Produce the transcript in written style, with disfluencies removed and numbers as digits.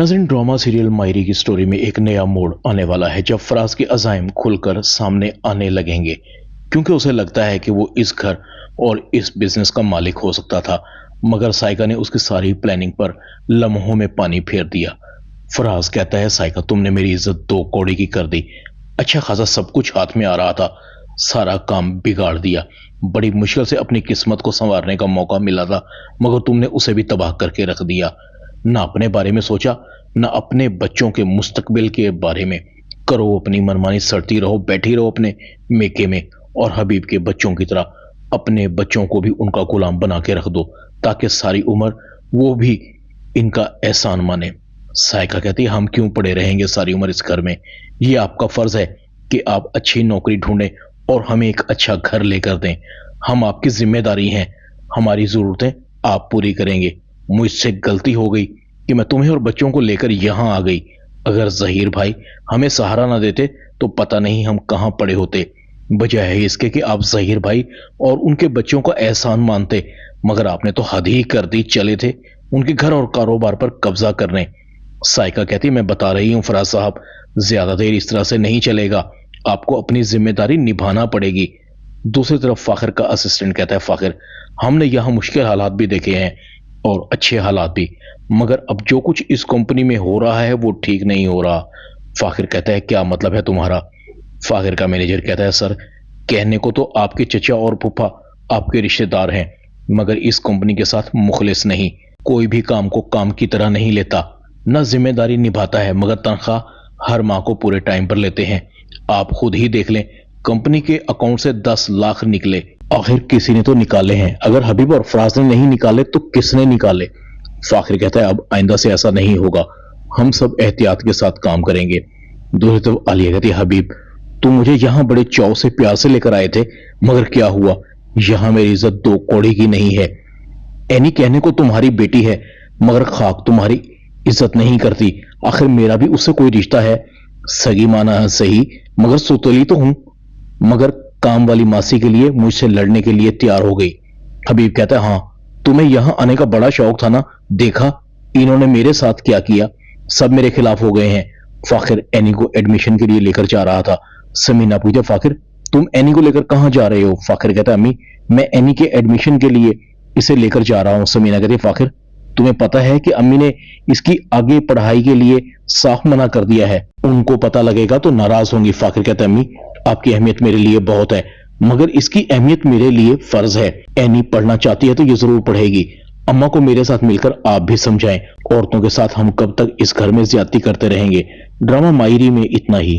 नाज़रीन, drama serial मायरी की story में एक नया मोड़ आने वाला है जब फराज के अज़ाइम खुलकर सामने आने लगेंगे, क्योंकि उसे लगता है कि वो इस घर और इस बिजनेस का मालिक हो सकता था, मगर साइका ने उसकी सारी प्लानिंग पर लम्हों में पानी फेर दिया। फराज कहता है, साइका तुमने मेरी इज्जत दो कौड़ी की कर दी। अच्छा खासा सब कुछ हाथ में आ रहा था, सारा काम बिगाड़ दिया। बड़ी मुश्किल से अपनी किस्मत को संवारने का मौका मिला था, मगर तुमने उसे भी तबाह करके रख दिया। ना अपने बारे में सोचा, ना अपने बच्चों के मुस्तकबिल के बारे में। करो अपनी मनमानी, सड़ती रहो, बैठी रहो अपने मेके में, और हबीब के बच्चों की तरह अपने बच्चों को भी उनका गुलाम बना के रख दो, ताकि सारी उम्र वो भी इनका एहसान माने। साइका कहती है, हम क्यों पड़े रहेंगे सारी उम्र इस घर में? ये आपका फर्ज है कि आप अच्छी नौकरी ढूंढें और हमें एक अच्छा घर लेकर दें। हम आपकी जिम्मेदारी हैं, हमारी जरूरतें आप पूरी करेंगे। मुझसे गलती हो गई कि मैं तुम्हें और बच्चों को लेकर यहां आ गई। अगर जहीर भाई हमें सहारा ना देते तो पता नहीं हम कहां पड़े होते। बजाय इसके कि आप जहीर भाई और उनके बच्चों का एहसान मानते, मगर आपने तो हद ही कर दी, चले थे उनके घर और कारोबार पर कब्जा करने। साइका कहती, मैं बता रही हूं फराज साहब, ज्यादा देर इस तरह से नहीं चलेगा, आपको अपनी जिम्मेदारी निभाना पड़ेगी। दूसरी तरफ फाखिर का असिस्टेंट कहता है, फाखिर हमने यहां मुश्किल हालात भी देखे हैं और अच्छे हालात भी, मगर अब जो कुछ इस कंपनी में हो रहा है वो ठीक नहीं हो रहा। फाखिर कहता है, क्या मतलब है तुम्हारा? फाखिर का मैनेजर कहता है, सर कहने को तो आपके चचा और फूफा आपके रिश्तेदार हैं, मगर इस कंपनी के साथ मुखलिस नहीं। कोई भी काम को काम की तरह नहीं लेता, न जिम्मेदारी निभाता है, मगर तनख्वाह हर माह को पूरे टाइम पर लेते हैं। आप खुद ही देख लें, कंपनी के अकाउंट से 10 लाख निकले, आखिर किसी ने तो निकाले हैं। अगर हबीब और फराज ने नहीं निकाले तो किसने निकाले? फाखिर कहता है, अब आइंदा से ऐसा नहीं होगा, हम सब एहतियात के साथ काम करेंगे। दूसरी तरफ आलिया कहती है, हबीब तुम मुझे यहां बड़े चाव से प्यार से लेकर आए थे, मगर क्या हुआ? यहां मेरी इज्जत दो कौड़ी की नहीं है। एनी कहने को तुम्हारी बेटी है, मगर खाक तुम्हारी इज्जत नहीं करती। आखिर मेरा भी उससे कोई रिश्ता है, सगी माना है सही, मगर सुतली तो हूं। मगर काम वाली मासी के लिए मुझसे लड़ने के लिए तैयार हो गई। हबीब कहता है, हाँ तुम्हें यहां आने का बड़ा शौक था ना, देखा इन्होंने मेरे साथ क्या किया, सब मेरे खिलाफ हो गए हैं। फाखिर एनी को एडमिशन के लिए लेकर जा रहा था। समीना पूछा, फाखिर तुम एनी को लेकर कहां जा रहे हो? फाखिर कहता है, अम्मी मैं एनी के एडमिशन के लिए इसे लेकर जा रहा हूं। समीना कहती है, फाखिर तुम्हें पता है कि अम्मी ने इसकी आगे पढ़ाई के लिए साफ मना कर दिया है, उनको पता लगेगा तो नाराज होंगी। फाखिर कहता है, अम्मी आपकी अहमियत मेरे लिए बहुत है, मगर इसकी अहमियत मेरे लिए फर्ज है। एनी पढ़ना चाहती है तो ये जरूर पढ़ेगी। अम्मा को मेरे साथ मिलकर आप भी समझाएं, औरतों के साथ हम कब तक इस घर में ज्यादती करते रहेंगे। ड्रामा मायरी में इतना ही।